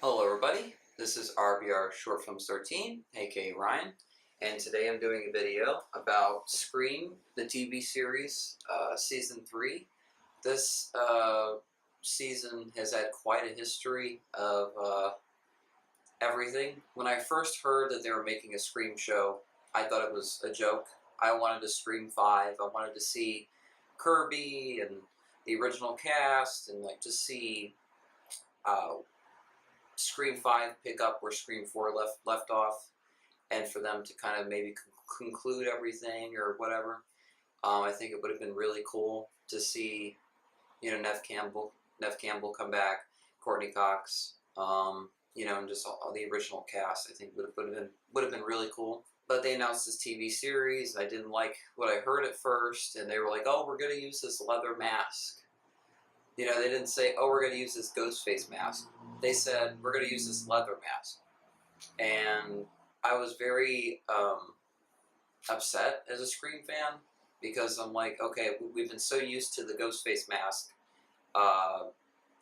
Hello everybody, this is RBR Short Films 13, aka Ryan, and today I'm doing a video about Scream, the TV series, Season 3. This season has had quite a history of everything. When I first heard that they were making a Scream show, I thought it was a joke. I wanted a Scream 5, I wanted to see Kirby and the original cast, and like to see Scream 5 pick up where Scream 4 left off, and for them to kind of maybe conclude everything or whatever. I think it would have been really cool to see, Neve Campbell come back, Courtney Cox, and just all the original cast. I think would have been really cool. But they announced this TV series. I didn't like what I heard at first, and they were like, "Oh, we're going to use this leather mask." They didn't say, "Oh, we're going to use this Ghostface mask." They said, "We're going to use this leather mask." And I was very upset as a Scream fan, because I'm like, okay, we've been so used to the Ghostface mask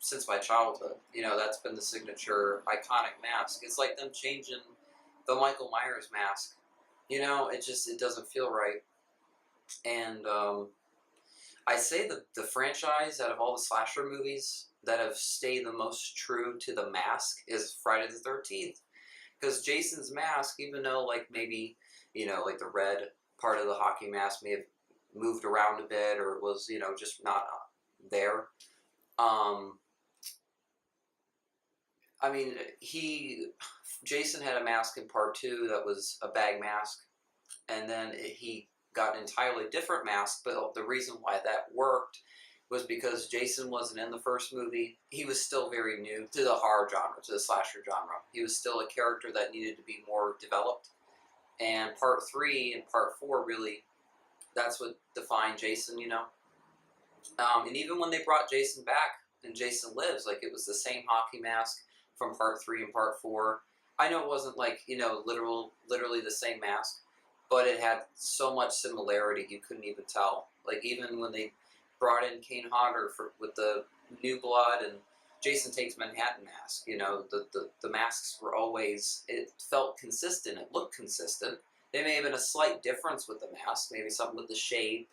since my childhood. That's been the signature, iconic mask. It's like them changing the Michael Myers mask. It doesn't feel right. And I say that the franchise, out of all the slasher movies, that have stayed the most true to the mask is Friday the 13th. Because Jason's mask, even though maybe, like the red part of the hockey mask may have moved around a bit, or it was, just not there. Jason had a mask in part 2 that was a bag mask, and then he got an entirely different mask, but the reason why that worked was because Jason wasn't in the first movie. He was still very new to the horror genre, to the slasher genre. He was still a character that needed to be more developed. And part 3 and part 4, really, that's what defined Jason, And even when they brought Jason back in Jason Lives, it was the same hockey mask from part 3 and part 4. I know it wasn't literally the same mask, but it had so much similarity you couldn't even tell. Even when they brought in Kane Hodder with the New Blood and Jason Takes Manhattan mask, the masks were always, it felt consistent, it looked consistent. There may have been a slight difference with the mask, maybe something with the shape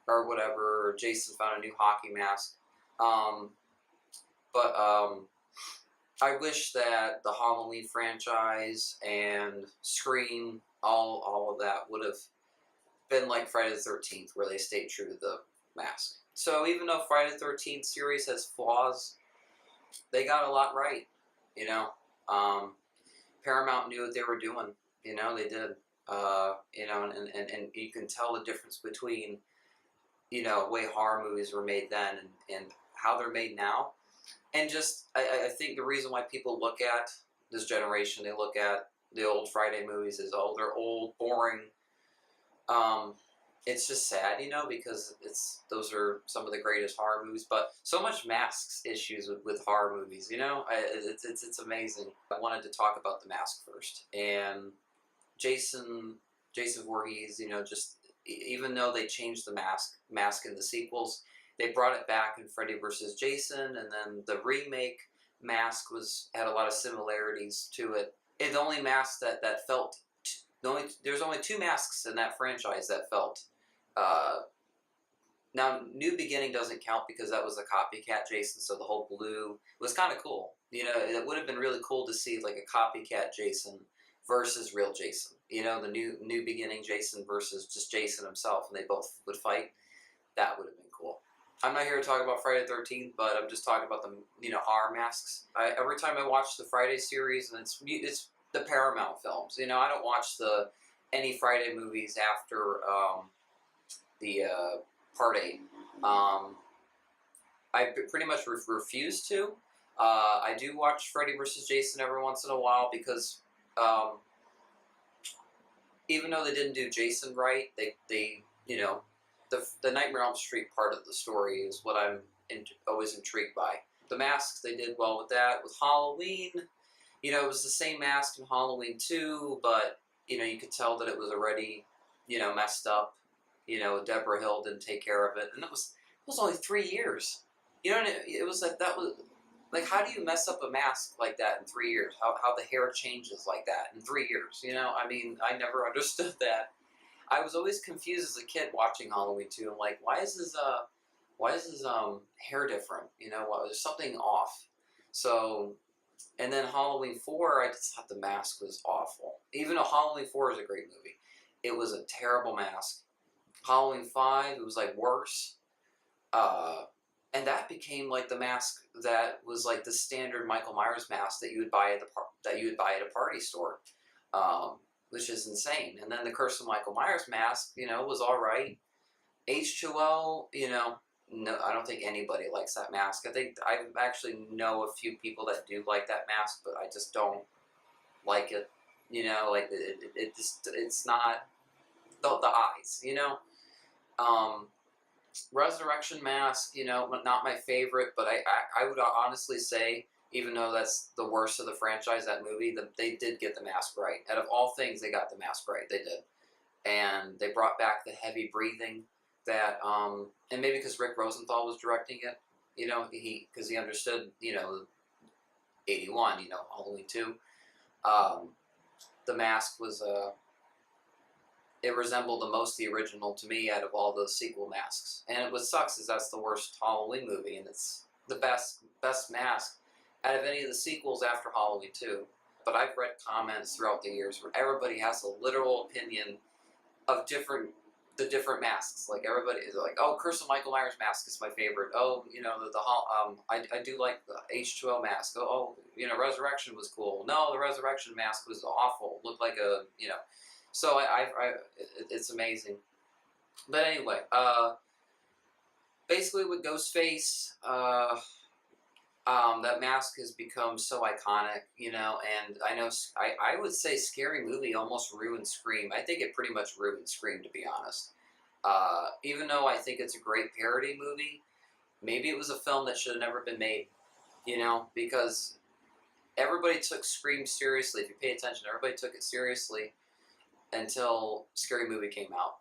or whatever, or Jason found a new hockey mask. I wish that the Halloween franchise and Scream, all of that would have been like Friday the 13th, where they stayed true to the mask. So even though Friday the 13th series has flaws, they got a lot right. Paramount knew what they were doing. They did. And you can tell the difference between, way horror movies were made then and how they're made now. And I think the reason why people look at this generation, they look at the old Friday movies as, oh, they're old, boring. It's just sad, because those are some of the greatest horror movies. But so much masks issues with horror movies, it's amazing. I wanted to talk about the mask first, and Jason Voorhees, even though they changed the mask in the sequels, they brought it back in Freddy vs. Jason, and then the remake mask had a lot of similarities to it. The only mask that felt, there's only 2 masks in that franchise that felt. Now, New Beginning doesn't count because that was a copycat Jason, so the whole blue was kind of cool. It would have been really cool to see a copycat Jason versus real Jason. The new Beginning Jason versus just Jason himself, and they both would fight. That would have been cool. I'm not here to talk about Friday the 13th, but I'm just talking about the horror masks. Every time I watch the Friday series, and it's the Paramount films. I don't watch any Friday movies after the part 8. I pretty much refuse to. I do watch Freddy vs. Jason every once in a while because even though they didn't do Jason right, they the Nightmare on Elm Street part of the story is what I'm always intrigued by. The masks, they did well with that. With Halloween, it was the same mask in Halloween 2, but, you could tell that it was already, messed up. Deborah Hill didn't take care of it. And it was only 3 years. It was like, that was, Like, how do you mess up a mask like that in 3 years? How the hair changes like that in 3 years? You know, I mean, I never understood that. I was always confused as a kid watching Halloween 2. I'm like, why is his hair different? You know, there's something off. So, and then Halloween 4, I just thought the mask was awful. Even though Halloween 4 is a great movie, it was a terrible mask. Halloween 5, it was like worse. Uh, and that became like the mask that was like the standard Michael Myers mask that you would buy at a party store, um, which is insane. And then the Curse of Michael Myers mask, you know, was all right. H2O, you know, no, I don't think anybody likes that mask. I think I actually know a few people that do like that mask, but I just don't like it. You know, like it just, it's not the eyes. You know, um, Resurrection Mask, you know, not my favorite, but I would honestly say, even though that's the worst of the franchise, that movie, they did get the mask right. Out of all things, they got the mask right. They did. And they brought back the heavy breathing that, and maybe because Rick Rosenthal was directing it, you know, because he understood, you know, 81, you know, Halloween 2. The mask was, it resembled the most the original to me out of all those sequel masks. And what sucks is that's the worst Halloween movie, and it's the best mask out of any of the sequels after Halloween 2. But I've read comments throughout the years where everybody has a literal opinion of the different masks. Like everybody is like, oh, Curse of Michael Myers mask is my favorite. Oh, you know, I do like the H2O mask. Oh, you know, Resurrection was cool. No, the Resurrection mask was awful. Looked like a, you know. So it's amazing. But anyway, basically with Ghostface, that mask has become so iconic, you know, and I know I would say Scary Movie almost ruined Scream. I think it pretty much ruined Scream, to be honest. Even though I think it's a great parody movie, maybe it was a film that should have never been made, you know, because everybody took Scream seriously. If you pay attention, everybody took it seriously until Scary Movie came out.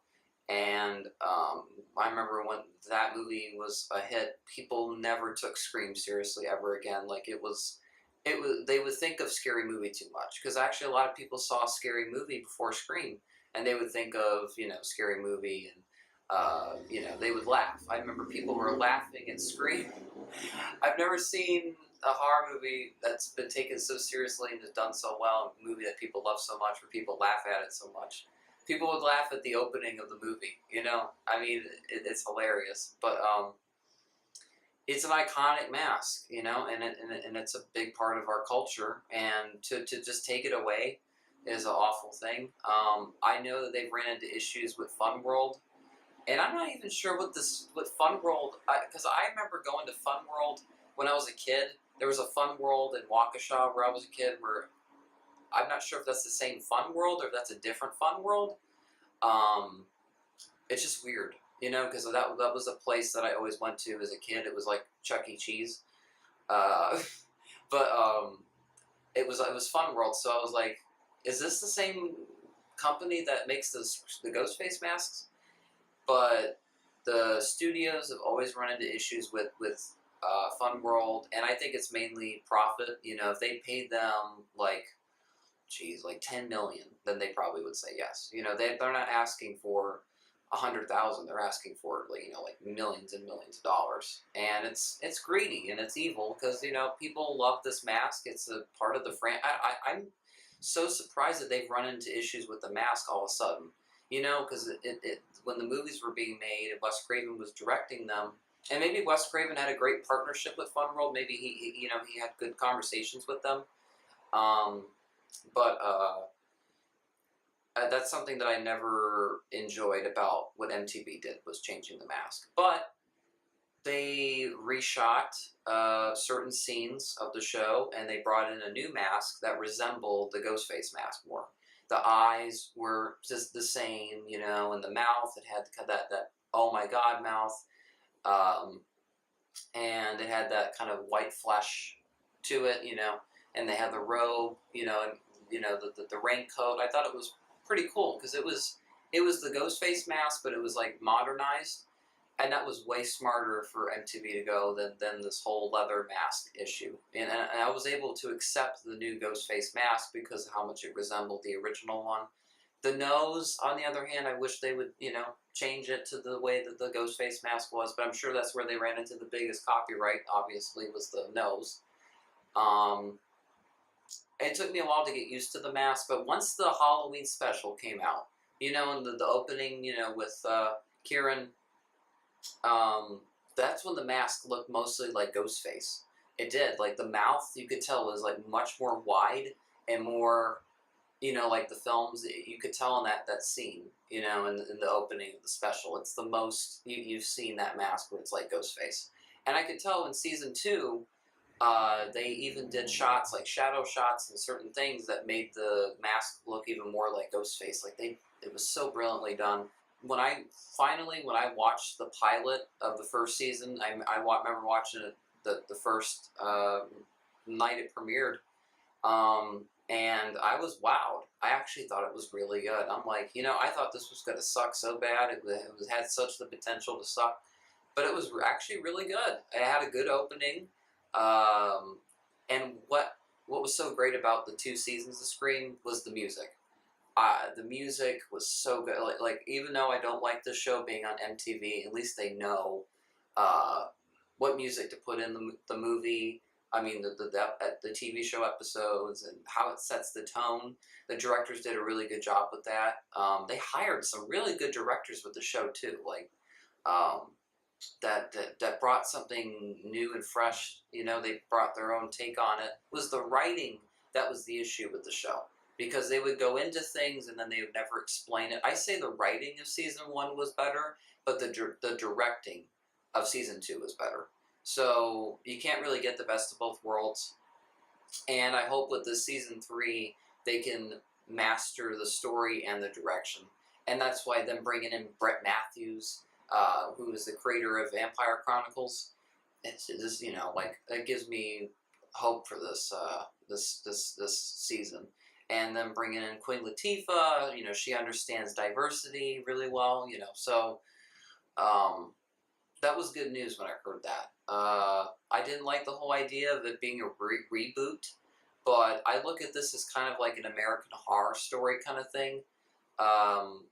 And I remember when that movie was a hit, people never took Scream seriously ever again. Like it was, they would think of Scary Movie too much. Because actually a lot of people saw Scary Movie before Scream. And they would think of, you know, Scary Movie and, you know, they would laugh. I remember people were laughing at Scream. I've never seen a horror movie that's been taken so seriously and has done so well, a movie that people love so much, where people laugh at it so much. People would laugh at the opening of the movie, you know? I mean, it's hilarious. But it's an iconic mask, you know, and it's a big part of our culture. And to just take it away is an awful thing. I know that they've ran into issues with Fun World. And I'm not even sure what Fun World, because I remember going to Fun World when I was a kid. There was a Fun World in Waukesha where I was a kid where I'm not sure if that's the same Fun World or if that's a different Fun World. It's just weird, you know, because that was a place that I always went to as a kid. It was like Chuck E. Cheese. But it was Fun World, so I was like, is this the same company that makes the Ghostface masks? But the studios have always run into issues with Fun World, and I think it's mainly profit. You know, if they paid them like 10 million, then they probably would say yes. You know, they're not asking for 100,000; they're asking for, like, you know, like millions and millions of dollars, and it's greedy and it's evil because, you know, people love this mask. It's a part of the I'm so surprised that they've run into issues with the mask all of a sudden. You know, because when the movies were being made and Wes Craven was directing them, and maybe Wes Craven had a great partnership with Fun World. Maybe he you know, he had good conversations with them. But that's something that I never enjoyed about what MTV did, was changing the mask. But they reshot certain scenes of the show, and they brought in a new mask that resembled the Ghostface mask more. The eyes were just the same, you know, and the mouth, it had that oh my god mouth, and it had that kind of white flesh to it, you know, and they had the robe, you know, and, you know, the raincoat. I thought it was pretty cool because it was the Ghostface mask, but it was like modernized, And that was way smarter for MTV to go than this whole leather mask issue. And I was able to accept the new Ghostface mask because of how much it resembled the original one. The nose, on the other hand, I wish they would, change it to the way that the Ghostface mask was, but I'm sure that's where they ran into the biggest copyright, obviously, was the nose. It took me a while to get used to the mask, but once the Halloween special came out, and the opening, with Kieran, that's when the mask looked mostly like Ghostface. It did. Like, the mouth, you could tell, was, like, much more wide and more, like the films, you could tell in that scene, in the opening of the special. It's the most you've seen that mask where it's like Ghostface. And I could tell in season 2, they even did shots, like shadow shots and certain things that made the mask look even more like Ghostface. Like, it was so brilliantly done. When I watched the pilot of the first season, I remember watching it the first night it premiered, and I was wowed. I actually thought it was really good. I'm like, I thought this was going to suck so bad. It had such the potential to suck, but it was actually really good. It had a good opening, and what was so great about the 2 seasons of Scream was the music. The music was so good. Like, even though I don't like the show being on MTV, at least they know what music to put in the movie. I mean, the TV show episodes and how it sets the tone. The directors did a really good job with that. They hired some really good directors with the show too, like that brought something new and fresh. They brought their own take on it. It was the writing that was the issue with the show, because they would go into things and then they would never explain it. I say the writing of season 1 was better, but the directing of season 2 was better. So you can't really get the best of both worlds. And I hope with this season 3, they can master the story and the direction. And that's why them bringing in Brett Matthews, who is the creator of Vampire Chronicles, it's just, it gives me hope for this season. And then bringing in Queen Latifah, she understands diversity really well, so that was good news when I heard that. I didn't like the whole idea of it being a reboot, but I look at this as kind of like an American Horror Story kind of thing,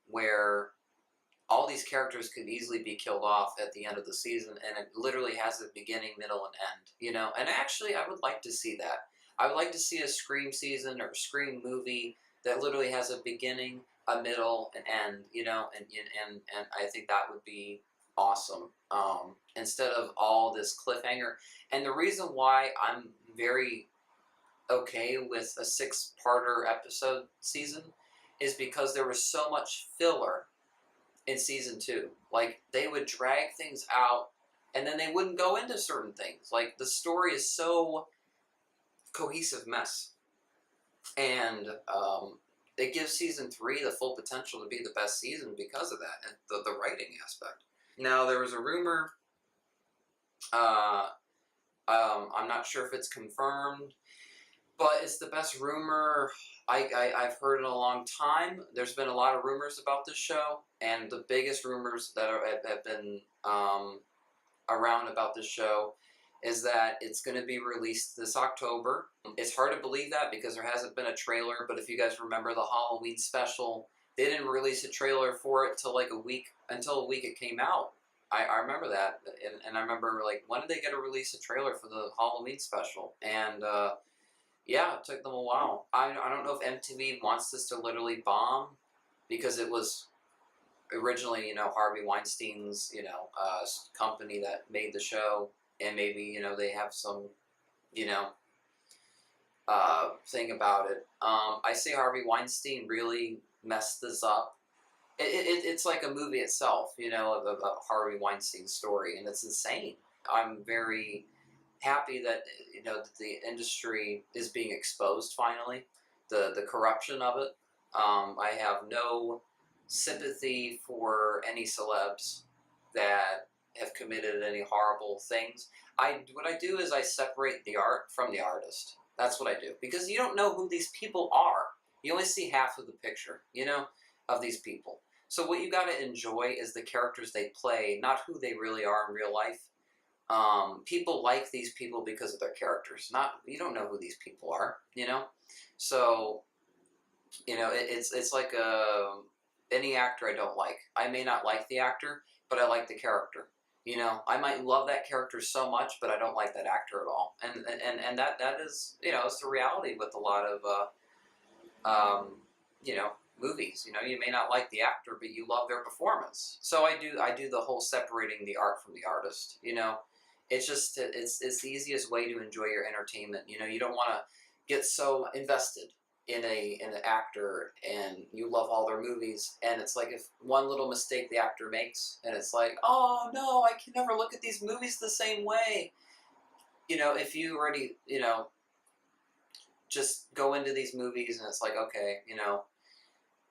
where all these characters could easily be killed off at the end of the season, and it literally has a beginning, middle, and end, And actually, I would like to see that. I would like to see a Scream season or a Scream movie that literally has a beginning, a middle, an end, and I think that would be awesome, instead of all this cliffhanger. And the reason why I'm very okay with a 6-parter episode season is because there was so much filler in season 2. Like, they would drag things out and then they wouldn't go into certain things. Like, the story is so cohesive mess, and it gives season 3 the full potential to be the best season because of that, and the writing aspect. Now, there was a rumor, I'm not sure if it's confirmed, but it's the best rumor I've heard in a long time. There's been a lot of rumors about this show, and the biggest rumors that have been around about this show is that it's going to be released this October. It's hard to believe that because there hasn't been a trailer, but if you guys remember the Halloween special, they didn't release a trailer for it till like until a week it came out. I remember that, and I remember, like, when did they get to release a trailer for the Halloween special? And yeah, it took them a while. I don't know if MTV wants this to literally bomb, because it was originally, Harvey Weinstein's, company that made the show, and maybe, they have some, thing about it. I say Harvey Weinstein really messed this up. It's like a movie itself, of Harvey Weinstein's story, and it's insane. I'm very happy that, that the industry is being exposed finally, the corruption of it. I have no sympathy for any celebs that have committed any horrible things. What I do is I separate the art from the artist. That's what I do, because you don't know who these people are. You only see half of the picture, of these people. So what you got to enjoy is the characters they play, not who they really are in real life. People like these people because of their characters. Not you don't know who these people are, you know. So it's like any actor I don't like. I may not like the actor, but I like the character. I might love that character so much, but I don't like that actor at all. And that is it's the reality with a lot of um, movies. You may not like the actor, but you love their performance. So I do the whole separating the art from the artist. It's just it's the easiest way to enjoy your entertainment. You don't want to get so invested in an actor and you love all their movies, and it's like if one little mistake the actor makes and it's like, oh no, I can never look at these movies the same way. If you already just go into these movies and it's like, okay,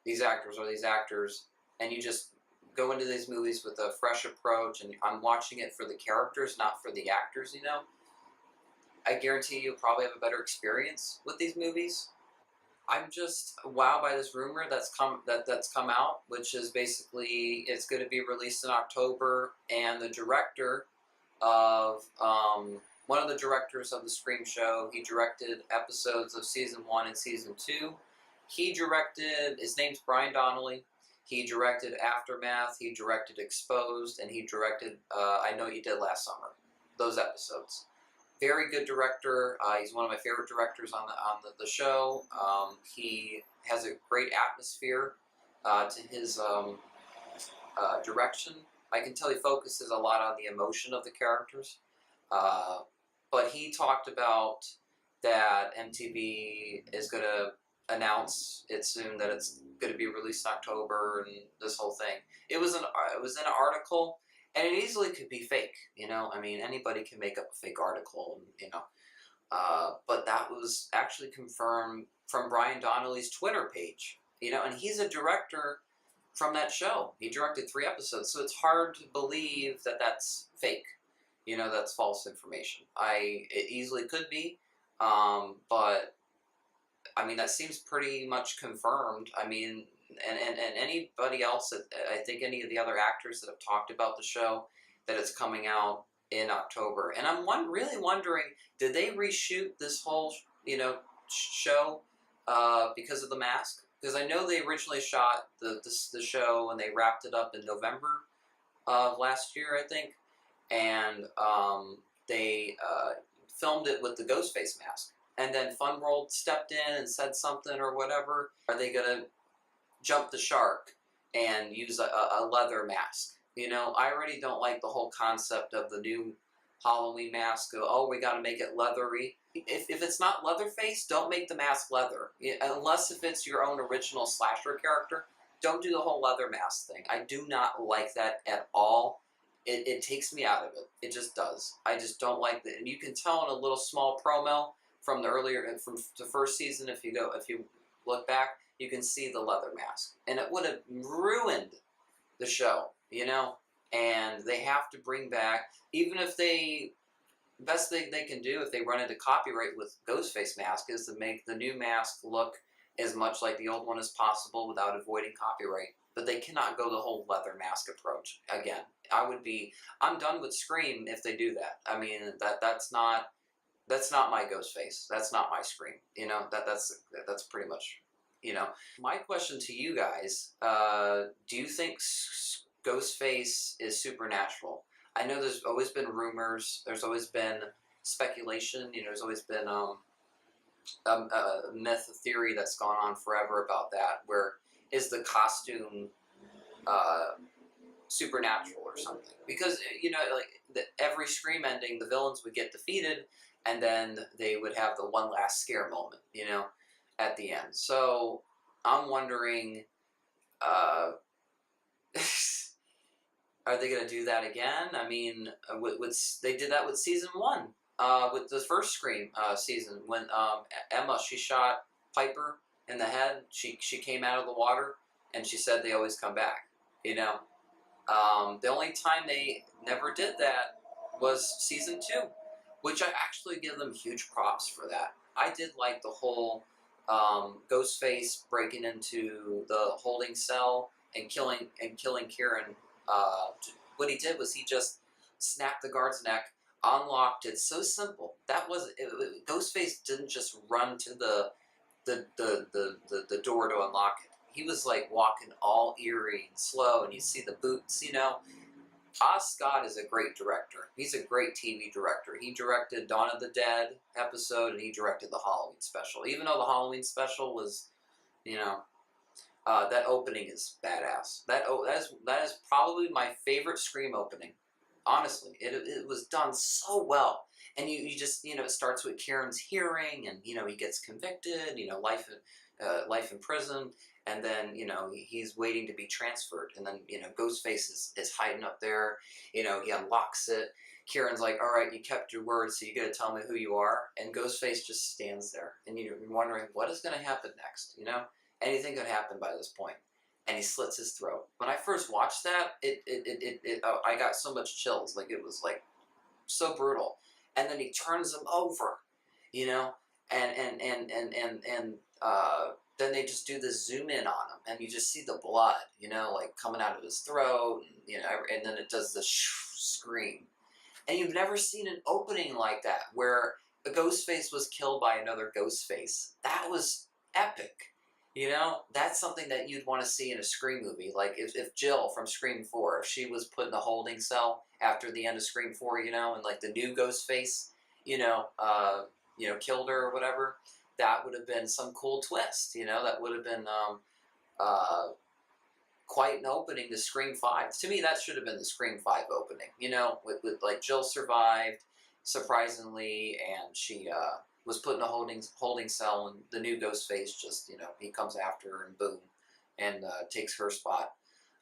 these actors are these actors, and you just go into these movies with a fresh approach, and I'm watching it for the characters, not for the actors. I guarantee you'll probably have a better experience with these movies. I'm just wowed by this rumor that's come out, which is basically it's going to be released in October, and the director of one of the directors of the Scream show, he directed episodes of season 1 and season 2. He directed. His name's Brian Donnelly. He directed Aftermath. He directed Exposed, and he directed I Know You Did Last Summer. Those episodes. Very good director. He's one of my favorite directors on the show. He has a great atmosphere to his direction. I can tell he focuses a lot on the emotion of the characters. But he talked about that MTV is going to announce it soon, that it's going to be released in October, and this whole thing. It was in an article. And it easily could be fake, I mean, anybody can make up a fake article, but that was actually confirmed from Brian Donnelly's Twitter page, and he's a director from that show. He directed 3 episodes, so it's hard to believe that that's fake, that's false information. It easily could be, but I mean, that seems pretty much confirmed. I mean, and anybody else, I think any of the other actors that have talked about the show, that it's coming out in October. And I'm really wondering, did they reshoot this whole, show because of the mask? Because I know they originally shot the show and they wrapped it up in November of last year, I think. And they filmed it with the Ghostface mask. And then Fun World stepped in and said something or whatever. Are they going to jump the shark and use a leather mask? I already don't like the whole concept of the new Halloween mask. Oh, we got to make it leathery. If it's not Leatherface, don't make the mask leather. Unless if it's your own original slasher character, don't do the whole leather mask thing. I do not like that at all. It takes me out of it. It just does. I just don't like that. And you can tell in a little small promo from from the first season, if you look back, you can see the leather mask. And it would have ruined the show, And they have to bring back, even if best thing they can do if they run into copyright with Ghostface mask is to make the new mask look as much like the old one as possible without avoiding copyright. But they cannot go the whole leather mask approach. Again, I'm done with Scream if they do that. I mean, that's not my Ghostface. That's not my Scream. That's pretty much, My question to you guys, do you think Ghostface is supernatural? I know there's always been rumors. There's always been speculation. There's always been a myth, a theory that's gone on forever about that, where is the costume supernatural or something? Because, every Scream ending, the villains would get defeated, and then they would have the one last scare moment, at the end. So I'm wondering, are they going to do that again? I mean, they did that with season 1, with the first Scream season, when Emma, she shot Piper in the head. She came out of the water, and she said they always come back, The only time they never did that was season 2, which I actually give them huge props for that. I did like the whole Ghostface breaking into the holding cell and killing Kieran. What he did was he just snapped the guard's neck, unlocked it. So simple. That was Ghostface didn't just run to the door to unlock it. He was like walking all eerie and slow, and you see the boots. Os Scott is a great director. He's a great TV director. He directed Dawn of the Dead episode, and he directed the Halloween special. Even though the Halloween special was, that opening is badass. That is probably my favorite Scream opening. Honestly, it was done so well. And you just, it starts with Kieran's hearing, and, he gets convicted, life in prison. And then, he's waiting to be transferred. And then, Ghostface is hiding up there. He unlocks it. Kieran's like, all right, you kept your word, so you got to tell me who you are. And Ghostface just stands there. And you're wondering, what is going to happen next, Anything could happen by this point. And he slits his throat. When I first watched that, I got so much chills. Like, it was, like, so brutal. And then he turns him over, and then they just do this zoom in on him, and you just see the blood, like coming out of his throat, and then it does the scream. And you've never seen an opening like that where a Ghostface was killed by another Ghostface. That was epic. That's something that you'd want to see in a Scream movie. Like if Jill from Scream 4, if she was put in a holding cell after the end of Scream 4, and like the new Ghostface, killed her or whatever, that would have been some cool twist. That would have been quite an opening to Scream 5. To me, that should have been the Scream 5 opening. With like Jill survived surprisingly, and she was put in a holding cell, and the new Ghostface just, he comes after her and boom, and takes her spot.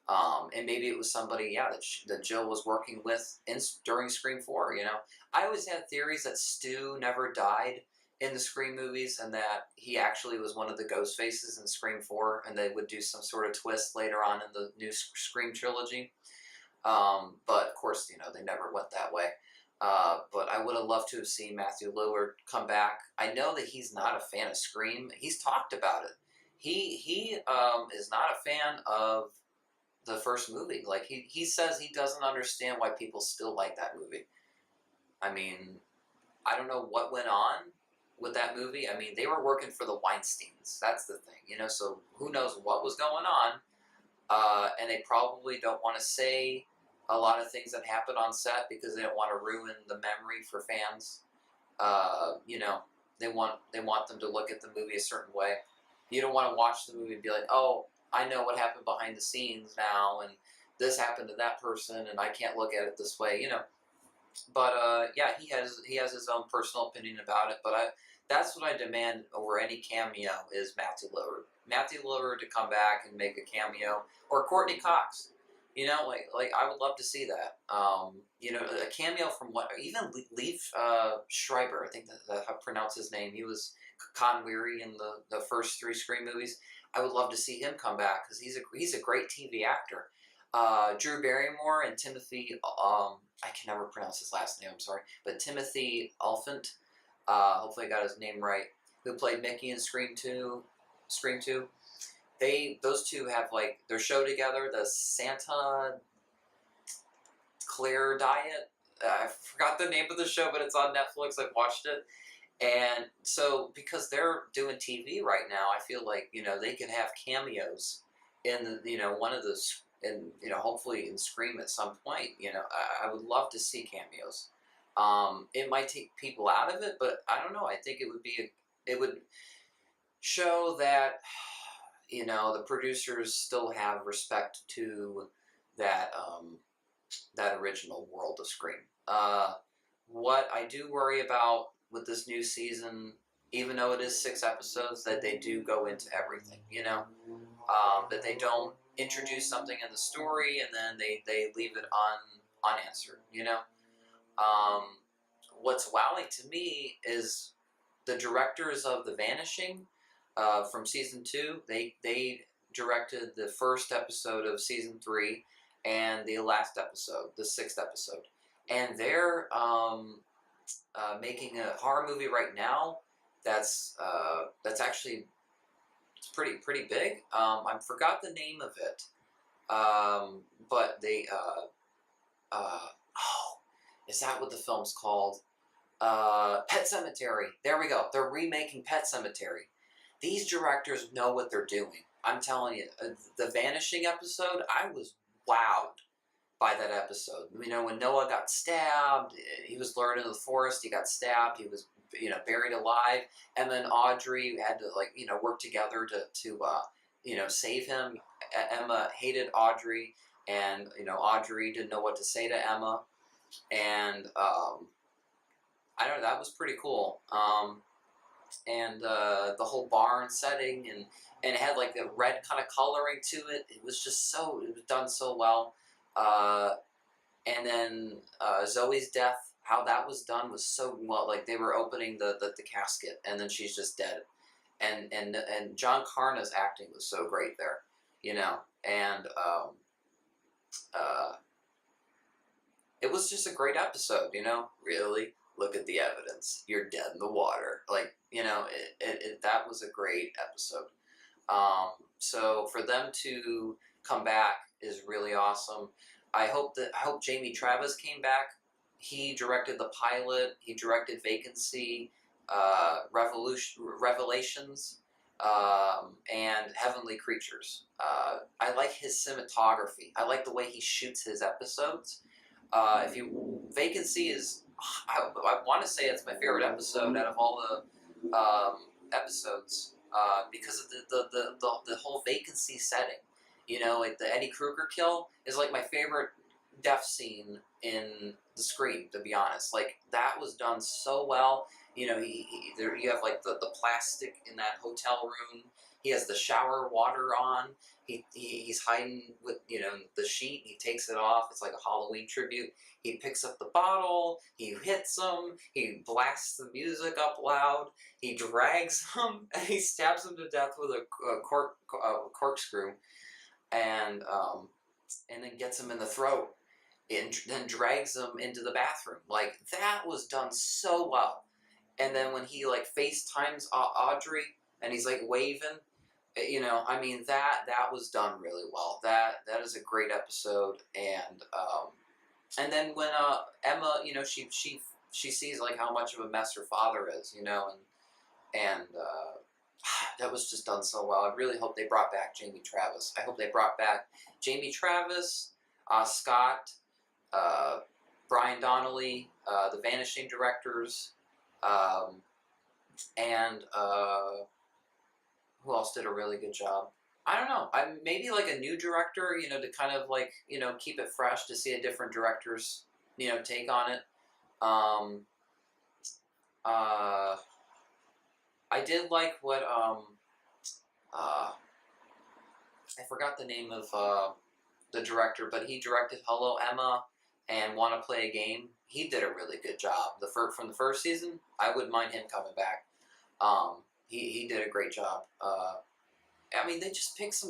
And maybe it was somebody, that Jill was working with during Scream 4, I always had theories that Stu never died in the Scream movies, and that he actually was one of the Ghostfaces in Scream 4, and they would do some sort of twist later on in the new Scream trilogy. But of course, they never went that way. But I would have loved to have seen Matthew Lillard come back. I know that he's not a fan of Scream. He's talked about it. He is not a fan of the first movie. Like, he says he doesn't understand why people still like that movie. I mean, I don't know what went on with that movie. I mean, they were working for the Weinsteins. That's the thing, so who knows what was going on. And they probably don't want to say a lot of things that happen on set because they don't want to ruin the memory for fans. They want them to look at the movie a certain way. You don't want to watch the movie and be like, oh, I know what happened behind the scenes now, and this happened to that person, and I can't look at it this way, But he has his own personal opinion about it. But that's what I demand over any cameo is Matthew Lillard. Matthew Lillard to come back and make a cameo, or Courtney Cox. Like I would love to see that. A cameo from even Leif Schreiber, I think that's how I pronounce his name. He was Con Weary in the first 3 Scream movies. I would love to see him come back because he's a great TV actor. Drew Barrymore and Timothy, I can never pronounce his last name, I'm sorry, but Timothy Olyphant, hopefully I got his name right, who played Mickey in Scream 2. Those two have like their show together, the Santa Claire Diet. I forgot the name of the show, but it's on Netflix. I've watched it. And so, because they're doing TV right now, I feel like, they can have cameos in, one of those, and, hopefully in Scream at some point. I would love to see cameos. It might take people out of it, but I don't know. I think it would show that, the producers still have respect to that, that original world of Scream. What I do worry about with this new season, even though it is 6 episodes, that they do go into everything, that they don't introduce something in the story and then they leave it unanswered, What's wowing to me is the directors of The Vanishing from season 2, they directed the first episode of season 3 and the last episode, the 6th episode. And they're making a horror movie right now that's actually it's pretty big. I forgot the name of it. But they oh, is that what the film's called? Pet Cemetery. There we go. They're remaking Pet Cemetery. These directors know what they're doing. I'm telling you, the Vanishing episode, I was wowed by that episode. You know, when Noah got stabbed, he was lured into the forest, he got stabbed, he was, you know, buried alive, and then Audrey had to, like, you know, work together to you know, save him. Emma hated Audrey, and, you know, Audrey didn't know what to say to Emma, and I don't know, that was pretty cool. And the whole barn setting, and it had like a red kind of coloring to it. It was just so, it was done so well. And then Zoe's death, how that was done was so well. Like they were opening the casket, and then she's just dead. And John Carna's acting was so great there, you know. And uh, it was just a great episode, you know. Really, look at the evidence. You're dead in the water. Like, you know, that was a great episode. So for them to come back is really awesome. I hope Jamie Travis came back. He directed the pilot. He directed Vacancy, Revelations, and Heavenly Creatures. I like his cinematography. I like the way he shoots his episodes. If you Vacancy is, I want to say it's my favorite episode out of all the episodes because of the whole vacancy setting. You know, like the Eddie Kruger kill is like my favorite death scene in the Scream. To be honest, like that was done so well. You know, there you have like the plastic in that hotel room. He has the shower water on. He's hiding with, you know, the sheet. He takes it off. It's like a Halloween tribute. He picks up the bottle. He hits him. He blasts the music up loud. He drags him and he stabs him to death with a corkscrew, and then gets him in the throat, and then drags him into the bathroom. Like that was done so well. And then when he like FaceTimes Audrey and he's like waving, you know, I mean that was done really well. That is a great episode. And then when Emma, you know, she sees like how much of a mess her father is, you know, and that was just done so well. I really hope they brought back Jamie Travis. I hope they brought back Jamie Travis, Scott, Brian Donnelly, the Vanishing directors, and who else did a really good job? I don't know. Maybe like a new director, you know, to kind of like, you know, keep it fresh, to see a different director's, you know, take on it. I did like what I forgot the name of the director, but he directed Hello Emma and Want to Play a Game. He did a really good job. From the first season, I wouldn't mind him coming back. He did a great job. I mean, they just picked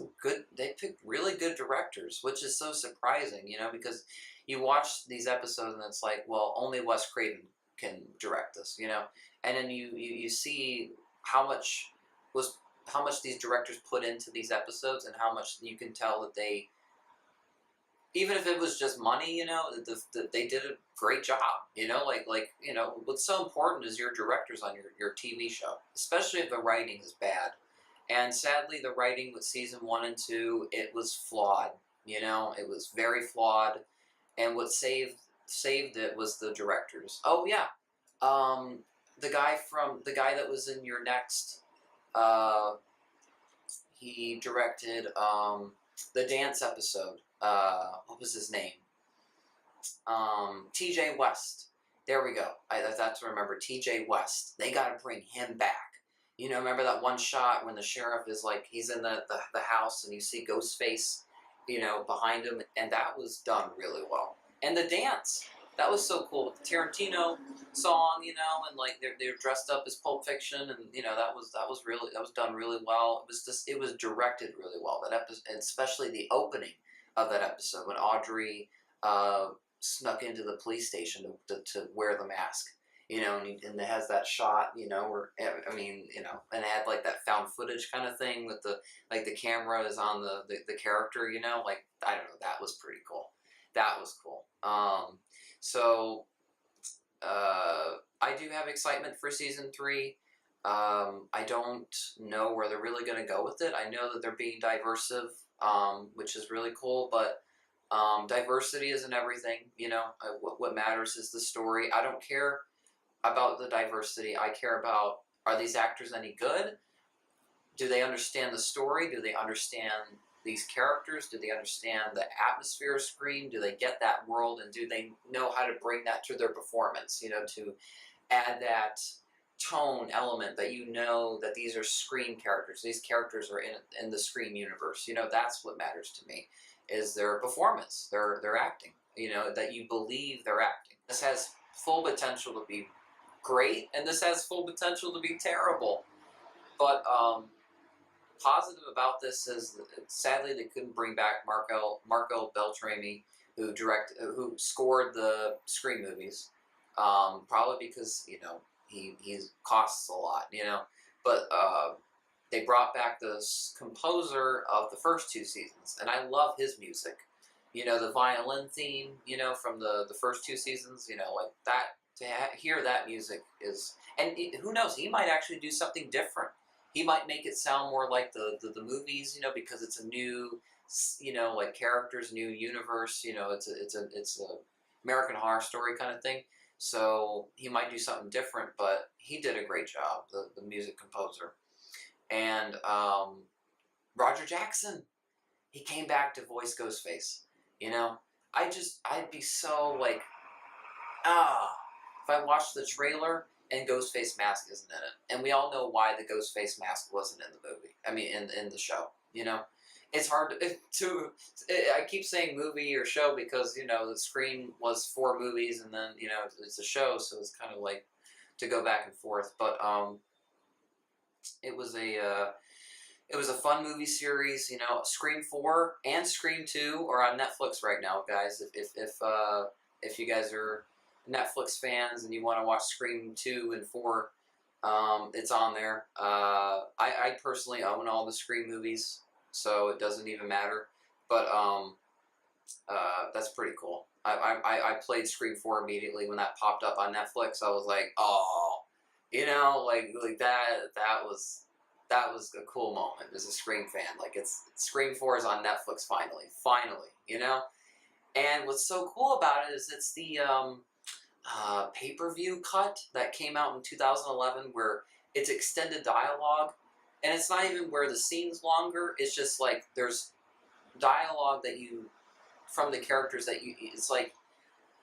they picked really good directors, which is so surprising, you know, because you watch these episodes and it's like, well, only Wes Craven can direct this, you know, and then you see how much these directors put into these episodes, and how much you can tell that they, even if it was just money, you know, they did a great job, you know, like you know, what's so important is your directors on your TV show, especially if the writing is bad. And sadly, the writing with season 1 and 2, it was flawed. You know, it was very flawed. And what saved it was the directors. Oh yeah, the guy that was in your next, he directed the dance episode. What was his name? T.J. West. There we go. That's what I remember. T.J. West. They got to bring him back. You know, remember that one shot when the sheriff is like, he's in the house and you see Ghostface, you know, behind him, and that was done really well. And the dance, that was so cool. The Tarantino song, you know, and like they're dressed up as Pulp Fiction, and you know, that was done really well. It was directed really well. That episode, and especially the opening of that episode when Audrey snuck into the police station to wear the mask. you know, and it has that shot, you know, where I mean, you know, and it had like that found footage kind of thing with the like the camera is on the character, you know, like I don't know, that was pretty cool. That was cool. So I do have excitement for season three. I don't know where they're really going to go with it. I know that they're being diversive, which is really cool, but diversity isn't everything. You know, what matters is the story. I don't care about the diversity. I care about, are these actors any good? Do they understand the story? Do they understand these characters? Do they understand the atmosphere of Scream? Do they get that world? And do they know how to bring that to their performance? You know, to add that tone element that you know that these are Scream characters. These characters are in the Scream universe. You know, that's what matters to me, is their performance, their acting. You know, that you believe they're acting. This has full potential to be great, and this has full potential to be terrible. But positive about this is that sadly they couldn't bring back Marco Beltrami, who scored the Scream movies. Probably because you know he costs a lot, you know. But they brought back the composer of the first two seasons, and I love his music. You know, the violin theme, you know, from the first two seasons, you know, like that. To hear that music is, and who knows, he might actually do something different. He might make it sound more like the movies, you know, because it's a new, you know, like characters, new universe. You know, it's a American Horror Story kind of thing. So he might do something different, but he did a great job, the music composer. And Roger Jackson, he came back to voice Ghostface. You know, I'd be so like, if I watched the trailer and Ghostface mask isn't in it, and we all know why the Ghostface mask wasn't in the movie. I mean, in the show, you know, it's hard to. I keep saying movie or show because you know the Scream was 4 movies, and then you know it's a show, so it's kind of like to go back and forth. But it was a fun movie series. You know, Scream 4 and Scream 2 are on Netflix right now, guys. If you guys are Netflix fans and you want to watch Scream 2 and 4, it's on there. I personally own all the Scream movies, so it doesn't even matter. But that's pretty cool. I played Scream 4 immediately when that popped up on Netflix. I was like, oh, you know, like that was a cool moment as a Scream fan. Like it's Scream 4 is on Netflix finally, you know. And what's so cool about it is it's the pay-per-view cut that came out in 2011 where it's extended dialogue, and it's not even where the scene's longer. It's just like there's dialogue that you from the characters that you. It's like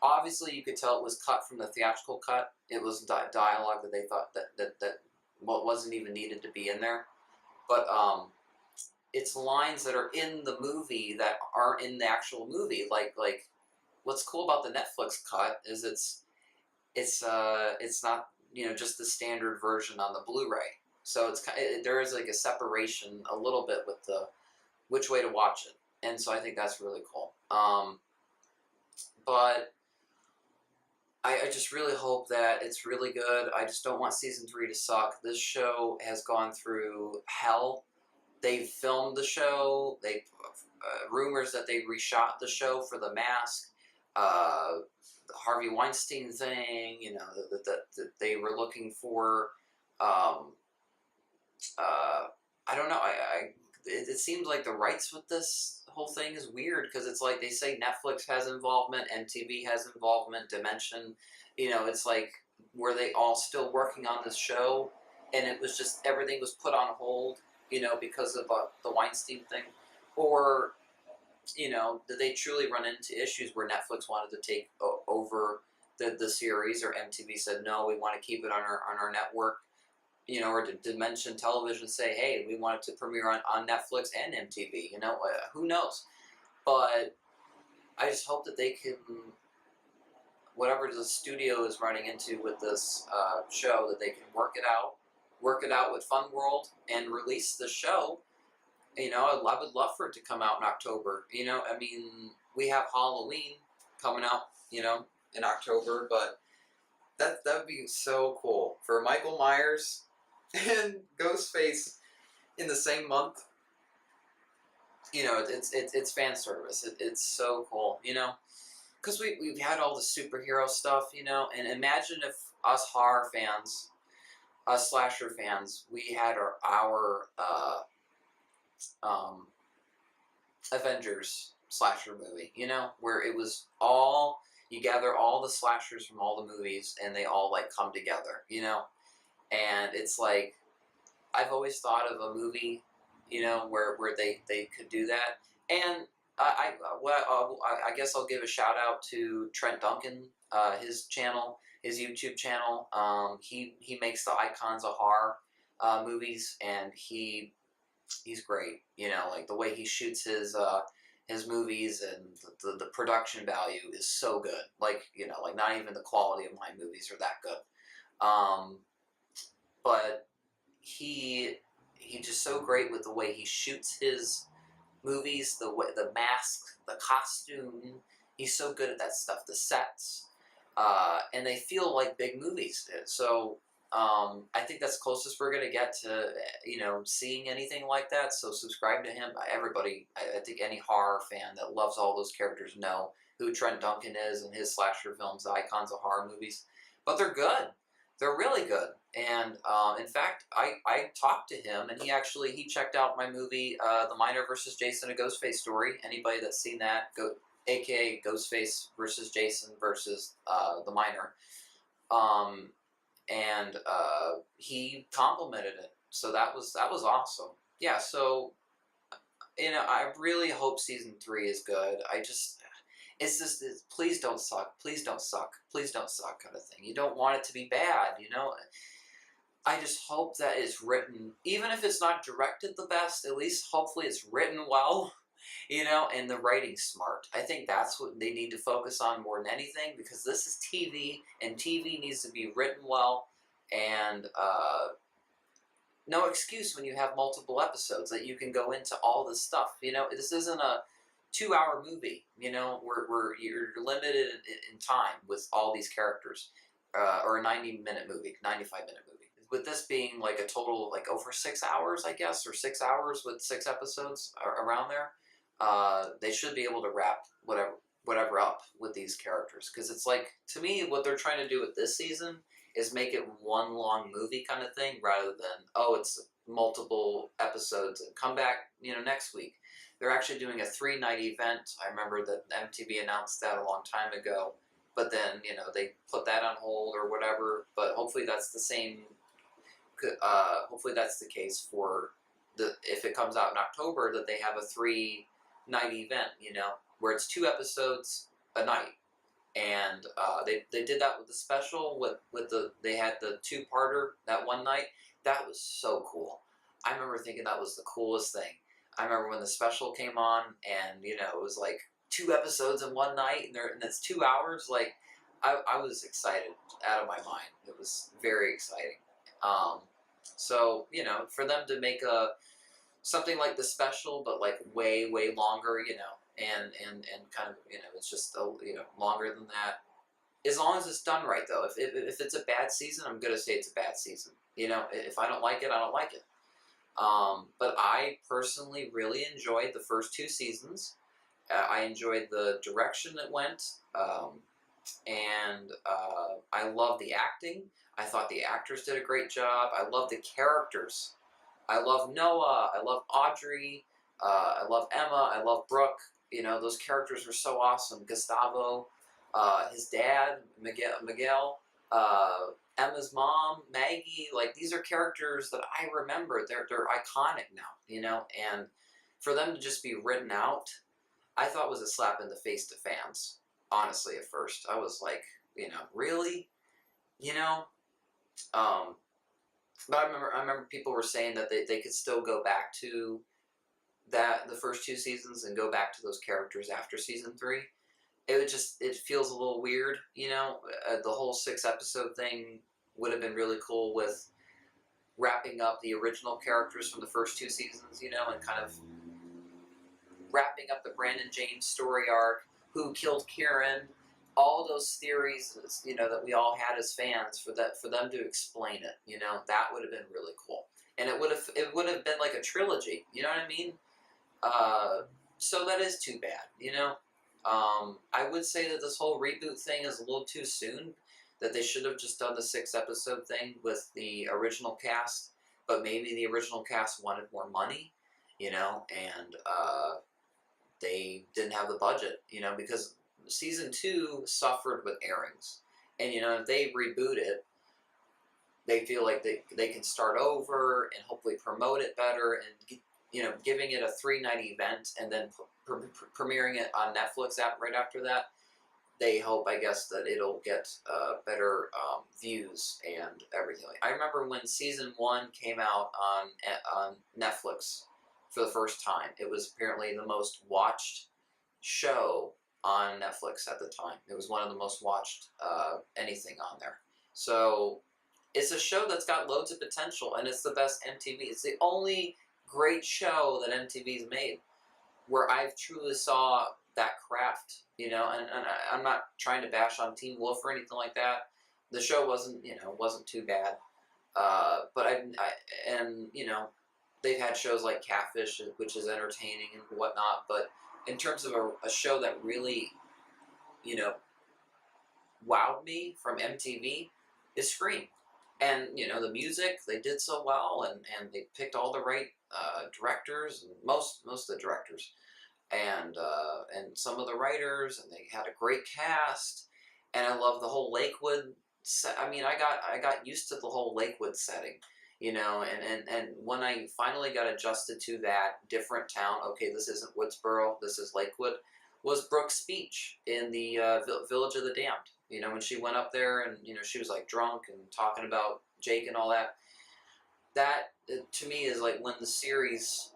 obviously you could tell it was cut from the theatrical cut. It was dialogue that they thought that wasn't even needed to be in there, but it's lines that are in the movie that aren't in the actual movie. Like what's cool about the Netflix cut is it's not, you know, just the standard version on the Blu-ray. So there is like a separation a little bit with the which way to watch it, and so I think that's really cool. But I just really hope that it's really good. I just don't want season 3 to suck. This show has gone through hell. They've filmed the show. They rumors that they reshot the show for The Mask. The Harvey Weinstein thing, you know, that they were looking for. I don't know. It seems like the rights with this whole thing is weird because it's like they say Netflix has involvement, MTV has involvement, Dimension. You know, it's like were they all still working on this show, and it was just everything was put on hold, you know, because of the Weinstein thing, or you know, did they truly run into issues where Netflix wanted to take over the series, or MTV said no, we want to keep it on our network, you know, or did Dimension Television say, hey, we want it to premiere on Netflix and MTV, you know, who knows? But I just hope that they can, whatever the studio is running into with this show, that they can work it out with Fun World and release the show. You know, I would love for it to come out in October. You know, I mean, we have Halloween coming out, you know, in October, but that would be so cool for Michael Myers and Ghostface in the same month. You know, it's fan service. It's so cool. You know, because we've had all the superhero stuff. You know, and imagine if us horror fans, us slasher fans, we had our Avengers slasher movie, you know, where it was all, you gather all the slashers from all the movies and they all like come together, you know, and it's like, I've always thought of a movie, you know, where they could do that. And I guess I'll give a shout out to Trent Duncan, his channel, his YouTube channel. He makes the Icons of Horror movies, and he's great. You know, like the way he shoots his movies, and the production value is so good. Like, you know, like not even the quality of my movies are that good. But he's just so great with the way he shoots his movies, the way, the mask, the costume. He's so good at that stuff. The sets, and they feel like big movies did. So I think that's closest we're gonna get to, you know, seeing anything like that. So subscribe to him. Everybody, I think any horror fan that loves all those characters know who Trent Duncan is and his slasher films, the Icons of Horror movies. But they're good. They're really good. And in fact, I talked to him, and he checked out my movie, The Miner versus Jason, a Ghostface story. Anybody that's seen that, aka Ghostface versus Jason versus The Miner. And he complimented it, so that was awesome. Yeah, so you know, I really hope season 3 is good. Please don't suck, please don't suck, please don't suck kind of thing. You don't want it to be bad, you know. I just hope that it's written, even if it's not directed the best, at least hopefully it's written well, you know, and the writing's smart. I think that's what they need to focus on more than anything, because this is TV, and TV needs to be written well, and no excuse when you have multiple episodes that you can go into all this stuff. You know, this isn't a 2-hour movie, you know, where you're limited in time with all these characters, or a 90-minute movie, 95-minute movie. With this being like a total, like over 6 hours, I guess, or 6 hours with 6 episodes around there, they should be able to wrap whatever up with these characters. Because it's like, to me, what they're trying to do with this season is make it one long movie kind of thing, rather than, oh, it's multiple episodes and come back, you know, next week. They're actually doing a 3-night event. I remember that MTV announced that a long time ago, but then, you know, they put that on hold or whatever. But hopefully that's the same. Hopefully that's the case for if it comes out in October, that they have a 3-night event, you know, where it's 2 episodes a night. And they did that with the special, they had the 2-parter that one night. That was so cool. I remember thinking that was the coolest thing. I remember when the special came on, and you know, it was like 2 episodes in one night, and it's 2 hours. Like, I was excited out of my mind. It was very exciting. So you know, for them to make something like the special, but like way longer, you know, and kind of, you know, it's just you know, longer than that. As long as it's done right, though. If it's a bad season, I'm gonna say it's a bad season. You know, if I don't like it, I don't like it. But I personally really enjoyed the first 2 seasons. I enjoyed the direction it went, and I love the acting. I thought the actors did a great job. I love the characters. I love Noah. I love Audrey. I love Emma. I love Brooke. You know, those characters were so awesome. Gustavo, his dad, Miguel, Emma's mom, Maggie. Like, these are characters that I remember. They're iconic now, you know. And for them to just be written out, I thought was a slap in the face to fans. Honestly, at first, I was like, you know, really, you know. But I remember people were saying that they could still go back to the first 2 seasons and go back to those characters after season 3. It feels a little weird, you know. The whole 6-episode thing would have been really cool with wrapping up the original characters from the first 2 seasons, you know, and kind of wrapping up the Brandon James story arc, who killed Kieran, all those theories, you know, that we all had as fans, for them to explain it, you know, that would have been really cool, and it would have been like a trilogy, you know what I mean? Uh, so that is too bad, you know. I would say that this whole reboot thing is a little too soon. That they should have just done the 6 episode thing with the original cast, but maybe the original cast wanted more money, you know, and they didn't have the budget, you know, because season 2 suffered with airings, and you know, if they reboot it, they feel like they can start over and hopefully promote it better, and you know, giving it a 3-night event and then premiering it on Netflix app right after that. They hope, I guess, that it'll get better views and everything. I remember when season 1 came out on Netflix for the first time. It was apparently the most watched show on Netflix at the time. It was one of the most watched anything on there. So it's a show that's got loads of potential, and it's the best MTV. It's the only great show that MTV's made where I've truly saw that craft, you know. And I'm not trying to bash on Teen Wolf or anything like that. The show wasn't, you know, wasn't too bad. But and you know, they've had shows like Catfish, which is entertaining and whatnot. But in terms of a show that really, you know, wowed me from MTV, is Scream. And you know, the music, they did so well, and they picked all the right directors, and most of the directors, and some of the writers, and they had a great cast. And I love the whole Lakewood set. I mean, I got used to the whole Lakewood setting, you know, and when I finally got adjusted to that different town, okay, this isn't Woodsboro, this is Lakewood, was Brooke's speech in the Village of the Damned. You know, when she went up there and, you know, she was like drunk and talking about Jake and all that. That, to me, is like when the series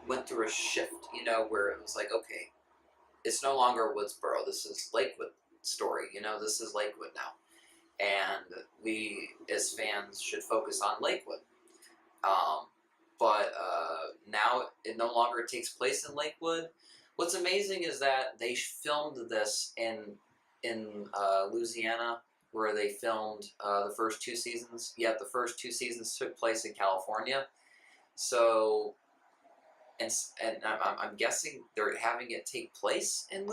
went through a shift, you know, where it was like, okay, it's no longer Woodsboro. This is Lakewood story. You know, this is Lakewood now, and we as fans should focus on Lakewood. But now it no longer takes place in Lakewood. What's amazing is that they filmed this in Louisiana, where they filmed the first 2 seasons. Yet the first 2 seasons took place in California. So, and I'm guessing they're having it take place in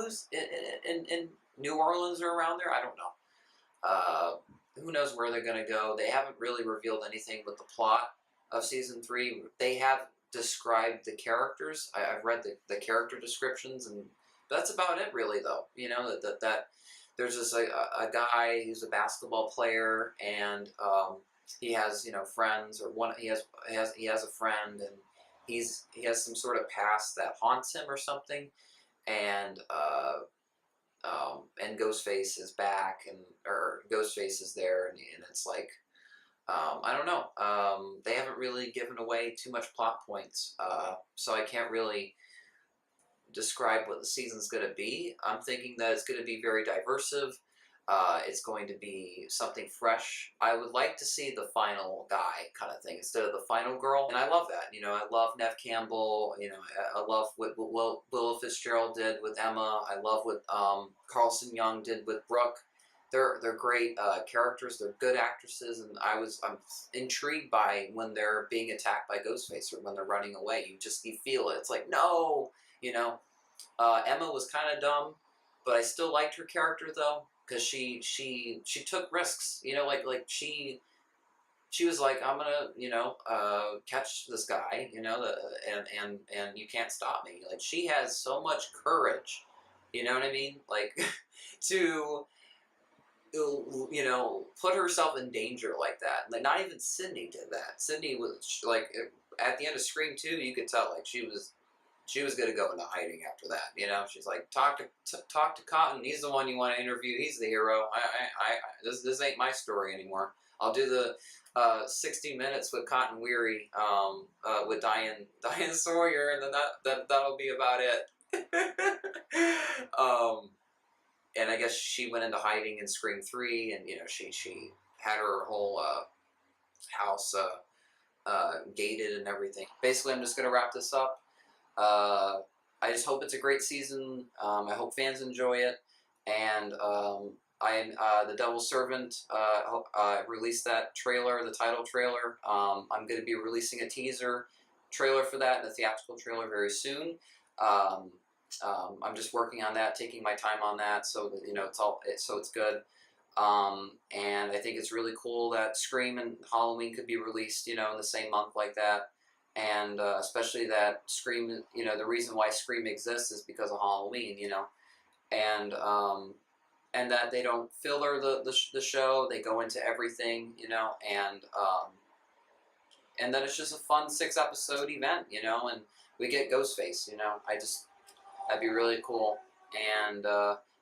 New Orleans or around there. I don't know. Who knows where they're going to go? They haven't really revealed anything with the plot of season 3. They have described the characters. I've read the character descriptions, and that's about it, really. Though, you know, that there's just a guy who's a basketball player, and he has, you know, friends, or one he has a friend, and he has some sort of past that haunts him or something, and Ghostface is back, or Ghostface is there, and it's like, I don't know. They haven't really given away too much plot points, so I can't really describe what the season's going to be. I'm thinking that it's going to be very diversive. It's going to be something fresh. I would like to see the final guy kind of thing instead of the final girl, and I love that. You know, I love Neve Campbell. You know, I love what Willa Fitzgerald did with Emma. I love what Carlson Young did with Brooke. They're great characters. They're good actresses, and I'm intrigued by when they're being attacked by Ghostface or when they're running away. You feel it. It's like, no, you know. Emma was kind of dumb, but I still liked her character though, because she took risks. You know, like she was like, I'm gonna, you know, catch this guy, you know, and you can't stop me. Like, she has so much courage. You know what I mean? Like to, you know, put herself in danger like that. Like, not even Sydney did that. Sydney was like, at the end of Scream 2, you could tell like she was gonna go into hiding after that. You know, she's like, talk to Cotton. He's the one you want to interview. He's the hero. This ain't my story anymore. I'll do the 60 Minutes with Cotton Weary, with Diane Sawyer, and then that'll be about it. And I guess she went into hiding in Scream 3, and you know, she had her whole house gated and everything. Basically, I'm just gonna wrap this up. I just hope it's a great season. I hope fans enjoy it. and The Devil's Servant released that trailer, the title trailer. I'm going to be releasing a teaser trailer for that and a theatrical trailer very soon. Um, I'm just working on that, taking my time on that, so that it's good. And I think it's really cool that Scream and Halloween could be released, in the same month like that. And especially that Scream, the reason why Scream exists is because of Halloween, and and that they don't filler the show. They go into everything, and then it's just a fun 6 episode event, and we get Ghostface, that'd be really cool, and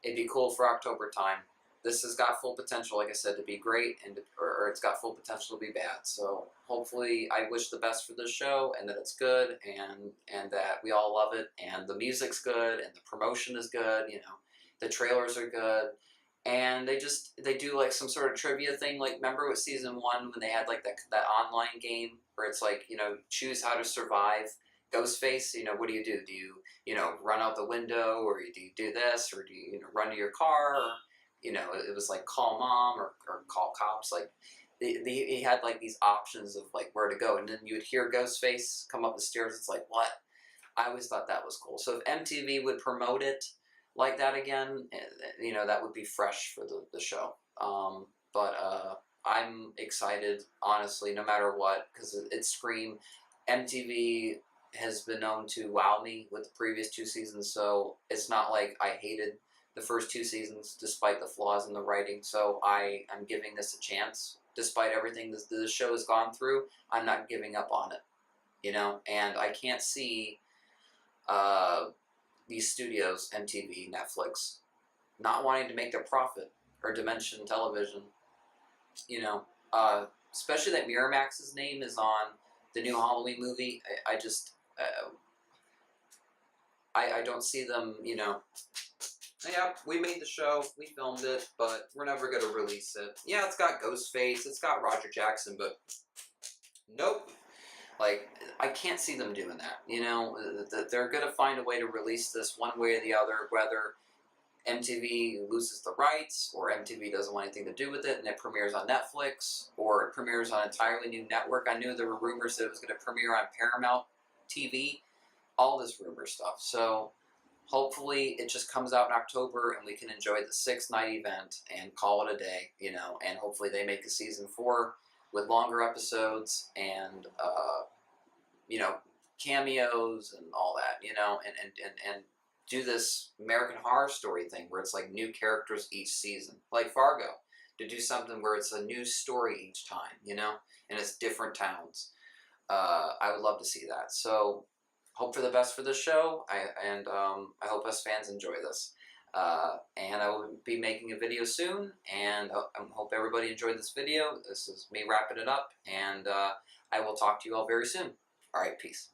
it'd be cool for October time. This has got full potential, like I said, to be great, or it's got full potential to be bad. So hopefully, I wish the best for this show, and that it's good, and that we all love it, and the music's good, and the promotion is good. The trailers are good, and they do like some sort of trivia thing. Like, remember with season 1 when they had like that online game where it's like, choose how to survive Ghostface. What do? Do you run out the window, or do you do this, or do you run to your car? Or, it was like call mom, or call cops. Like he had like these options of like where to go, and then you would hear Ghostface come up the stairs. It's like, what? I always thought that was cool. So if MTV would promote it like that again, that would be fresh for the show. But I'm excited, honestly, no matter what, because it's Scream. MTV has been known to wow me with the previous 2 seasons, so it's not like I hated the first 2 seasons despite the flaws in the writing. So I am giving this a chance. Despite everything the show has gone through, I'm not giving up on it, and I can't see these studios, MTV, Netflix, not wanting to make their profit, or Dimension Television, especially that Miramax's name is on the new Halloween movie. I just, I don't see them, yeah, we made the show, we filmed it, but we're never going to release it. Yeah, it's got Ghostface, it's got Roger Jackson, but nope. Like, I can't see them doing that, They're going to find a way to release this one way or the other, whether MTV loses the rights, or MTV doesn't want anything to do with it, and it premieres on Netflix, or it premieres on an entirely new network. I knew there were rumors that it was going to premiere on Paramount TV, all this rumor stuff. So hopefully it just comes out in October, and we can enjoy the 6-night event and call it a day, and hopefully they make a season 4 with longer episodes and, cameos and all that, and do this American Horror Story thing where it's like new characters each season, like Fargo, to do something where it's a new story each time, and it's different towns. I would love to see that. So hope for the best for this show, I hope us fans enjoy this. And I will be making a video soon, and I hope everybody enjoyed this video. This is me wrapping it up, and I will talk to you all very soon. All right, peace.